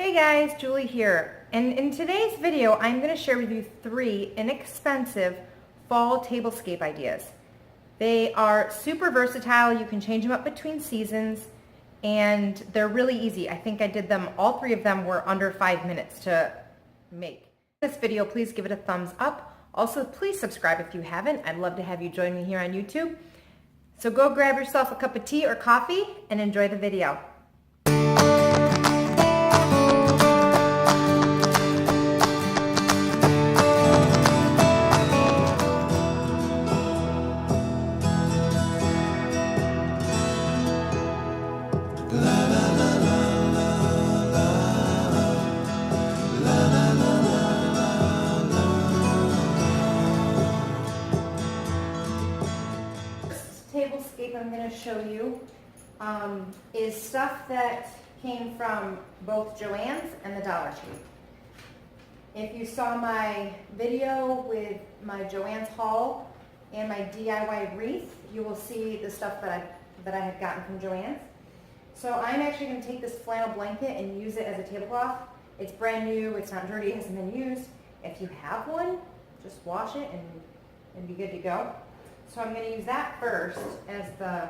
Hey guys, Julie here, and in today's video I'm going to share with you 3 inexpensive fall tablescape ideas. They are super versatile, you can change them up between seasons, and they're really easy. I think I did them, all 3 of them were under 5 minutes to make. This video, please give it a thumbs up. Also, please subscribe if you haven't. I'd love to have you join me here on YouTube. So go grab yourself a cup of tea or coffee and enjoy the video. Tablescape I'm going to show you is stuff that came from both Joann's and the Dollar Tree. If you saw my video with my Joann's haul and my DIY wreath, you will see the stuff that I had gotten from Joann's. So I'm actually going to take this flannel blanket and use it as a tablecloth. It's brand new, it's not dirty, it hasn't been used. If you have one, just wash it and be good to go. So I'm going to use that first as the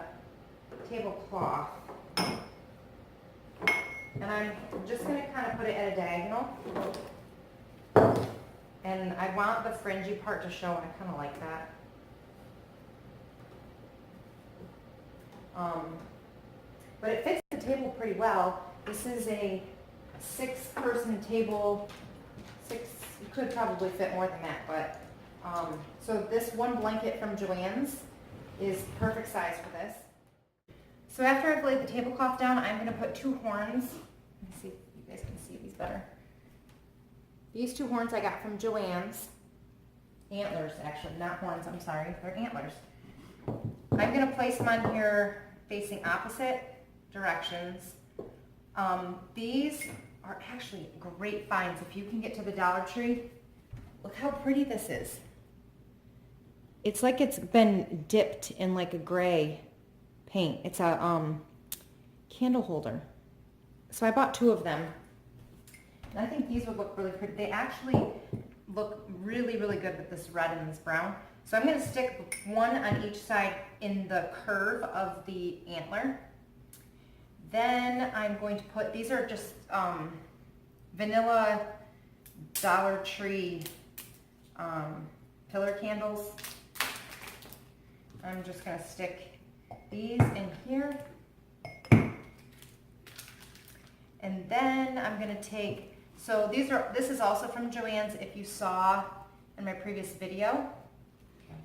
tablecloth. And I'm just going to kind of put it at a diagonal. And I want the fringy part to show, I kind of like that. But it fits the table pretty well. This is a 6-person table. You could probably fit more than that, but so this one blanket from Joann's is perfect size for this. So after I've laid the tablecloth down, I'm going to put 2 horns. Let me see if you guys can see these better. These 2 horns I got from Joann's. Antlers, actually, not horns, I'm sorry. They're antlers. I'm going to place them on here facing opposite directions. These are actually great finds if you can get to the Dollar Tree. Look how pretty this is. It's like it's been dipped in like a gray paint. It's a candle holder. So I bought 2 of them. And I think these would look really pretty. They actually look really, really good with this red and this brown. So I'm going to stick 1 on each side in the curve of the antler. Then I'm going to put, these are just vanilla Dollar Tree pillar candles. I'm just going to stick these in here. And then I'm going to take, so this is also from Joann's. If you saw in my previous video,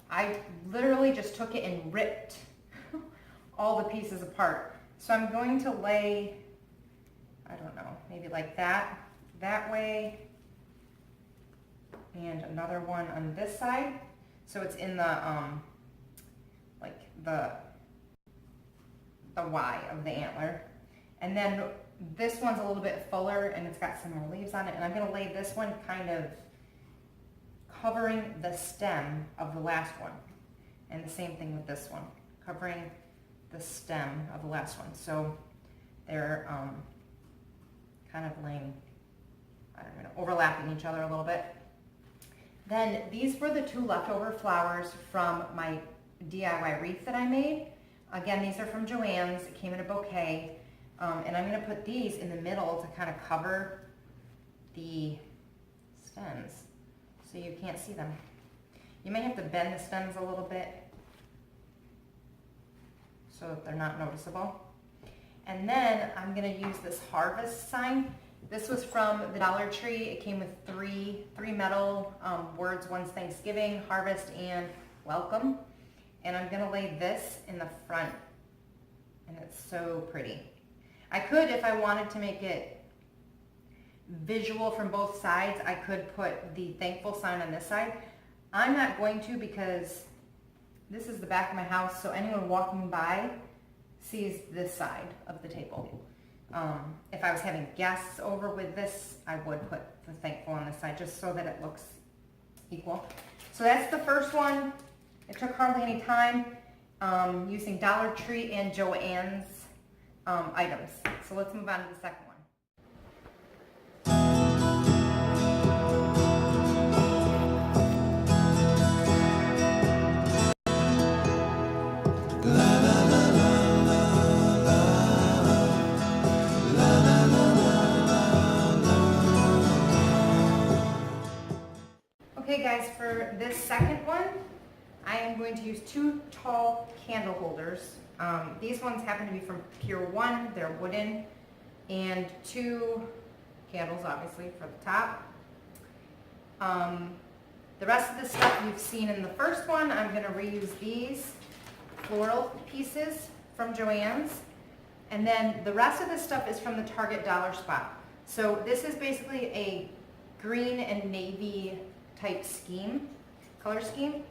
I literally just took it and ripped all the pieces apart. So I'm going to lay, I don't know, maybe like that way, and another one on this side. So it's in the, like the Y of the antler. And then this one's a little bit fuller and it's got some more leaves on it. And I'm going to lay this one kind of covering the stem of the last one. And the same thing with this one, covering the stem of the last one. So they're kind of laying, I don't know, overlapping each other a little bit. Then these were the 2 leftover flowers from my DIY wreath that I made. Again, these are from Joann's. It came in a bouquet. And I'm going to put these in the middle to kind of cover the stems so you can't see them. You may have to bend the stems a little bit so that they're not noticeable. And then I'm going to use this harvest sign. This was from the Dollar Tree. It came with three metal words. One's Thanksgiving, harvest, and welcome. And I'm going to lay this in the front. And it's so pretty. I could, if I wanted to make it visual from both sides, I could put the thankful sign on this side. I'm not going to because this is the back of my house, so anyone walking by sees this side of the table. If I was having guests over with this, I would put the thankful on this side just so that it looks equal. So that's the first one. It took hardly any time using Dollar Tree and Joann's items. So let's move on to the second one. guys, for this second one, I am going to use 2 tall candle holders. These ones happen to be from Pier 1, they're wooden, and 2 candles, obviously, for the top. The rest of the stuff you've seen in the first one, I'm going to reuse these floral pieces from Joann's. And then the rest of this stuff is from the Target Dollar Spot. So this is basically a green and navy type scheme, color scheme.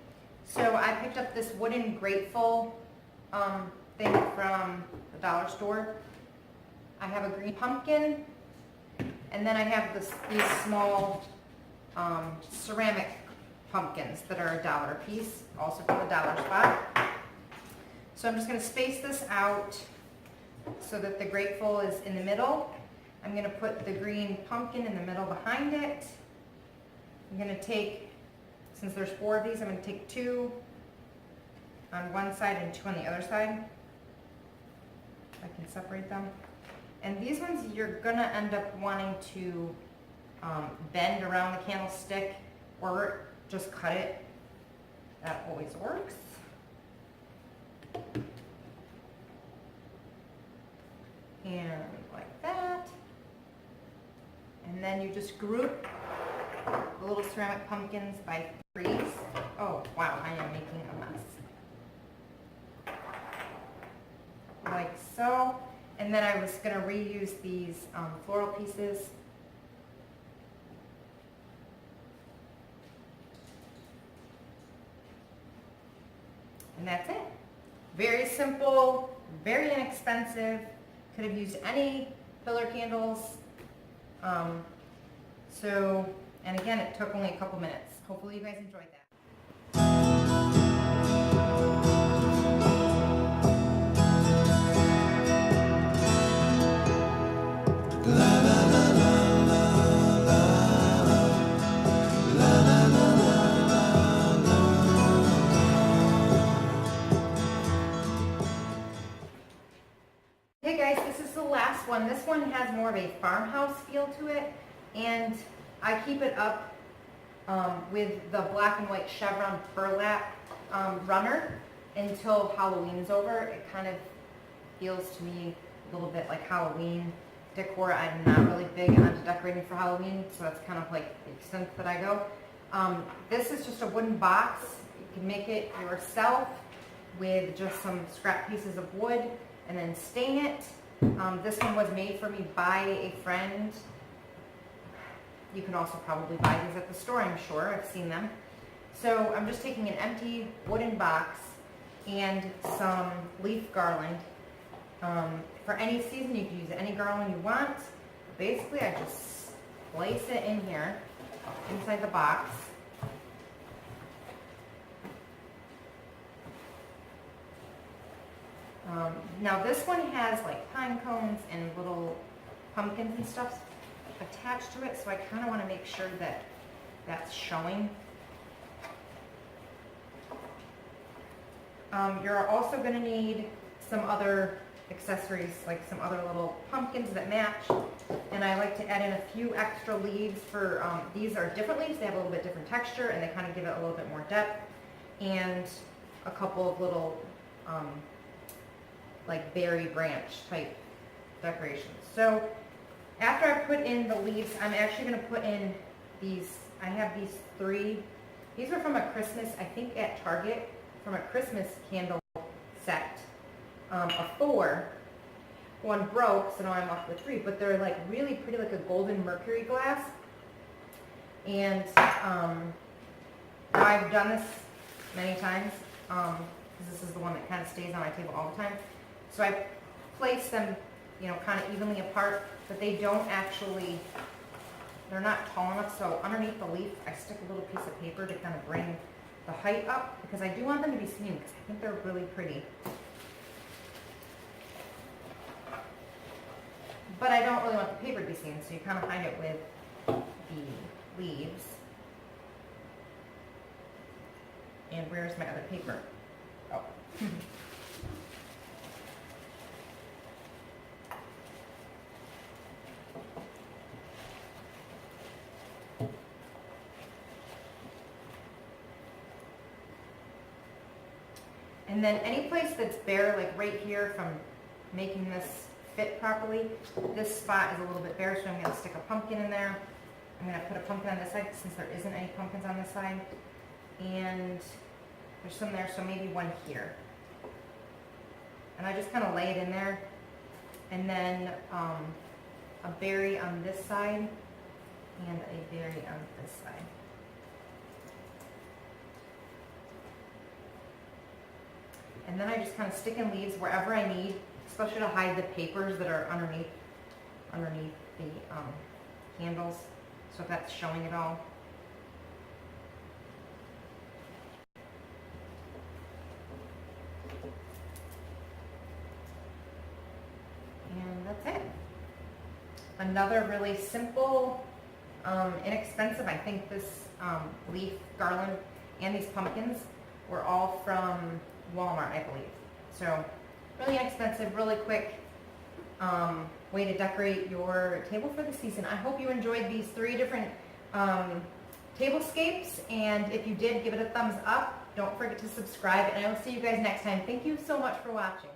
So I picked up this wooden grateful thing from the dollar store. I have a green pumpkin, and then I have these small ceramic pumpkins that are $1 a piece, also from the Dollar Spot. So I'm just going to space this out so that the grateful is in the middle. I'm going to put the green pumpkin in the middle behind it. I'm going to take, since there's 4 of these, I'm going to take 2 on one side and 2 on the other side. I can separate them. And these ones you're going to end up wanting to bend around the candlestick or just cut it. That always works. And like that. And then you just group the little ceramic pumpkins by 3s. Oh, wow, I am making a mess. Like so. And then I was going to reuse these floral pieces. And that's it. Very simple, very inexpensive. Could have used any pillar candles. And again, it took only a couple minutes. Hopefully you guys enjoyed that. Hey guys, this is the last one. This one has more of a farmhouse feel to it, and I keep it up with the black and white chevron burlap runner until Halloween is over. It kind of feels to me a little bit like Halloween decor. I'm not really big onto decorating for Halloween, so that's kind of like the extent that I go. This is just a wooden box. You can make it yourself with just some scrap pieces of wood and then stain it. This one was made for me by a friend. You can also probably buy these at the store, I'm sure. I've seen them. So I'm just taking an empty wooden box and some leaf garland. For any season, you can use any garland you want. Basically, I just place it in here, inside the box. Now this one has like pine cones and little pumpkins and stuff attached to it, so I kind of want to make sure that that's showing. You're also going to need some other accessories, like some other little pumpkins that match, and I like to add in a few extra leaves for, these are different leaves, they have a little bit different texture and they kind of give it a little bit more depth, and a couple of little like berry branch type decorations. So after I put in the leaves, I'm actually going to put in these, I have these 3, these were from a Christmas, I think at Target, from a Christmas candle set of 4. One broke, so now I'm left with 3, but they're like really pretty, like a golden mercury glass. And I've done this many times, because this is the one that kind of stays on my table all the time. So I place them, you know, kind of evenly apart, but they don't actually, they're not tall enough, so underneath the leaf I stick a little piece of paper to kind of bring the height up, because I do want them to be seen, because I think they're really pretty. But I don't really want the paper to be seen, so you kind of hide it with the leaves. And where's my other paper? Oh. And then any place that's bare, like right here from making this fit properly, this spot is a little bit bare, so I'm going to stick a pumpkin in there. I'm going to put a pumpkin on this side since there isn't any pumpkins on this side. And there's some there, so maybe one here. And I just kind of lay it in there. And then a berry on this side and a berry on this side. And then I just kind of stick in leaves wherever I need, especially to hide the papers that are underneath the handles, so if that's showing it all. And that's it. Another really simple, inexpensive, I think this leaf garland and these pumpkins were all from Walmart, I believe. So really inexpensive, really quick way to decorate your table for the season. I hope you enjoyed these 3 different tablescapes, and if you did, give it a thumbs up. Don't forget to subscribe, and I will see you guys next time. Thank you so much for watching.